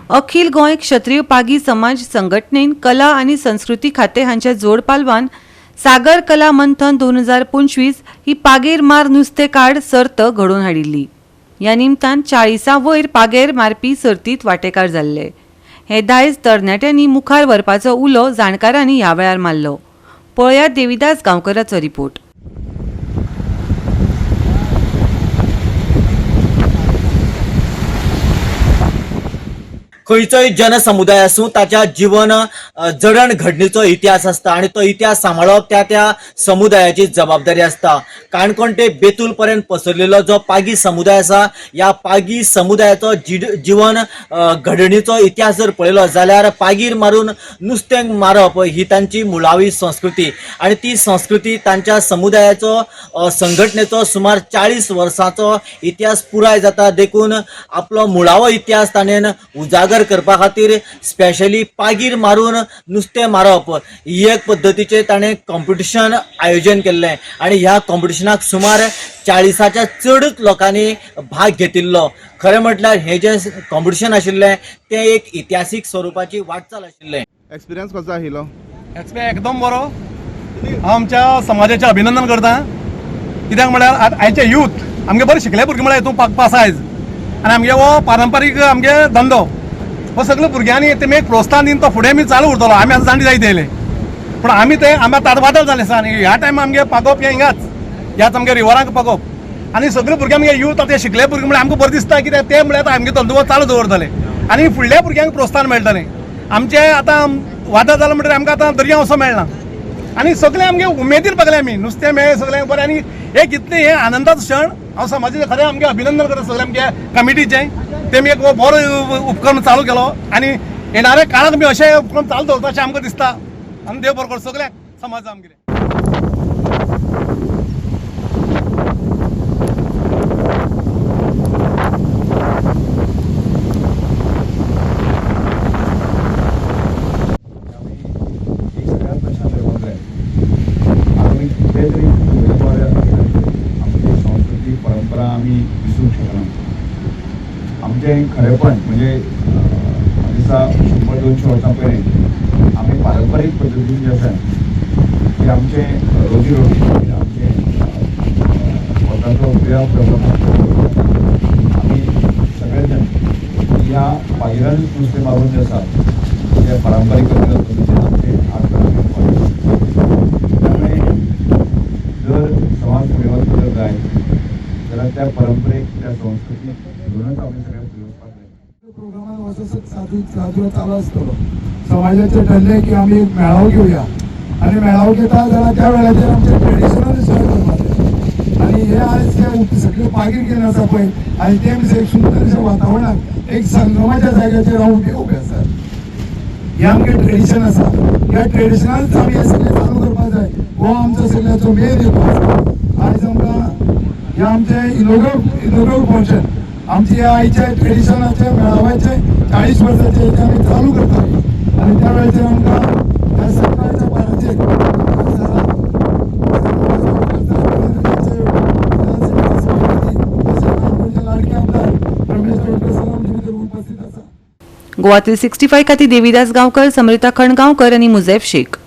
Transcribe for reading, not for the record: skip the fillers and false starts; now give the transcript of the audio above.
अखिल गोंय क्षत्रिय पागी समाज संघटनेन कला आणि संस्कृती खाते हांच्या जोड पालवान सागर कला मंथन 2025 ही पागेर मार नुस्तें काड सर्त घडोवन हाडिल्ली। ह्या निमतान 40 वयर पागेर मारपी सर्तीत वांटेकार जाल्ले। हे दायज तरणाट्यांनी मुखार व्हरपाचो उलो जाणकारांनी ह्या वेळार मारलो। पळयात देविदास गांवकराचो रिपोर्ट। खंयचोय जनसमुदाय आसूं ताच्या जीवन जडण घडणीचो इतिहास आसता आणि तो इतिहास सांबाळप त्या समुदायाची जबाबदारी आसता। काणकोण ते बेतूल पर्यंत पसरलेलो जो पागी समुदाय आसा, ह्या पागी समुदायाचो जीवन घडणीचो इतिहास जर पळयलो जाल्यार पागीर मारून नुस्तें मारप ही तांची मुळावी संस्कृती आणि ती संस्कृती तांच्या समुदायाचो संघटनेचो सुमार 40 वर्सांचो इतिहास पुराय जाता। देखून आपलो मुळावो इतिहास ताणेन उजागर करपा खातीर स्पेशली पागीर मारून नुस्तें मारप ही एक पद्धतीचे ताणें कॉम्पिटिशन आयोजन केल्लें आणि ह्या कॉम्पिटिशनाक सुमार 40च्या चड लोकांनी भाग घेतिल्लो। खरें म्हटल्यार हे जे कॉम्पिटिशन आशिल्लें तें एक इतिहासीक स्वरूपाची वाटचाल आशिल्लें। एक्सपिरियन्स कसो आशिल्लो? एक्सपिरियन्स एकदम बरो। हांव आमच्या समाजाचें अभिनंदन करता, कित्याक म्हळ्यार आयचे यूथ आमगे बरे शिकले भुरगे म्हळ्यार हितून पास आयज आनी आमगे हो पारंपारीक आमगे धंदो हो सगळे भुरग्यांनी तेमी एक प्रोत्साहन दिन तो फुडें आमी चालू उरतलो। आमी आतां जाणटी जायत येयले पूण आमी आतां वादळ जालें आसा आनी ह्या टायमा आमगे पागोवप हें ह्याच आमगे रिवरांक पागोवप आनी सगळे भुरगे आमगे यूथ आतां शिकले भुरगे म्हळ्यार आमकां बरें दिसता, कित्याक ते म्हळ्यार आमगे धंदो चालू दवरतले आनी फुडल्या भुरग्यांक प्रोत्साहन मेळटलें। आमचे आतां वादळ जालें म्हणटकीर आमकां आतां दर्या वचो मेळना आनी सगळे आमगे उमेदीन पागले आमी नुस्तें मेळ्ळें सगळें बरें आनी एक इतलें हें आनंदाचो क्षण। हांव समाजाचें खरें आमगे अभिनंदन करता सगळे आमगे कमिटीचें। तेमी एक बरो उपक्रम चालू केलो आनी येणाऱ्या काळाक आमी अशें उपक्रम चालू दवरता अशें आमकां दिसता आनी देव बरो कर सगळ्यांक समाज आमगे। संस्कृती परंपरा आम्ही विसरूंक शकना। आमचे खरेपण म्हणजे दिसा 100-200 वर्सां पयलीं आमी पारंपारीक पद्दतीन जे आसा की आमचे रोजी आमचे स्वताचो उपयोग आमी सगळे जण ह्या पागिरान नुस्तें मारून जे आसा ते पारंपारीक पद्दतीन आमचे आज त्यामुळे जर समाज फुडें वचपाक जाय जाल्यार त्या परंपरेक त्या संस्कृतीक धरूनच आमी सगळे फुडें वचपाक जाय। प्रोग्रामान चालू आसतलो समाजाचे ठरले की आमी एक मेळावो घेवया आनी मेळावो घेता जाल्यार त्या वेळाचेर आमचे ट्रेडिशनल शेअर करपाचे आनी हे आयज जे सगळे पागीर गेले आसा पळय आनी ते एक सुंदर अशें वातावरणाक एक संगमाच्या जाग्याचेर हांव उबे आसा। हे आमगे ट्रेडिशन आसा, ह्या ट्रेडिशनानच आमी हे सगळे चालू करपाक जाय। हो आमचो सगळ्याचो मेन हेतू आसा। आयज आमकां हे आमचे इनॉग्रल फंक्शन आमचे आयचे ट्रेडिशनाचे मेळाव्याचे 40 वर्साचे हेचे आमी चालू करता आनी त्या वेळाचेर आमकां ह्या सरकारच्या पाराचेर लाडके आमदार रमेश तोडकर सर आमचे भितर उपस्थित आसा। गोवा 365 खातीर देविदास गांवकर, समृता खणगांवकर आणि मुझैफ शेख।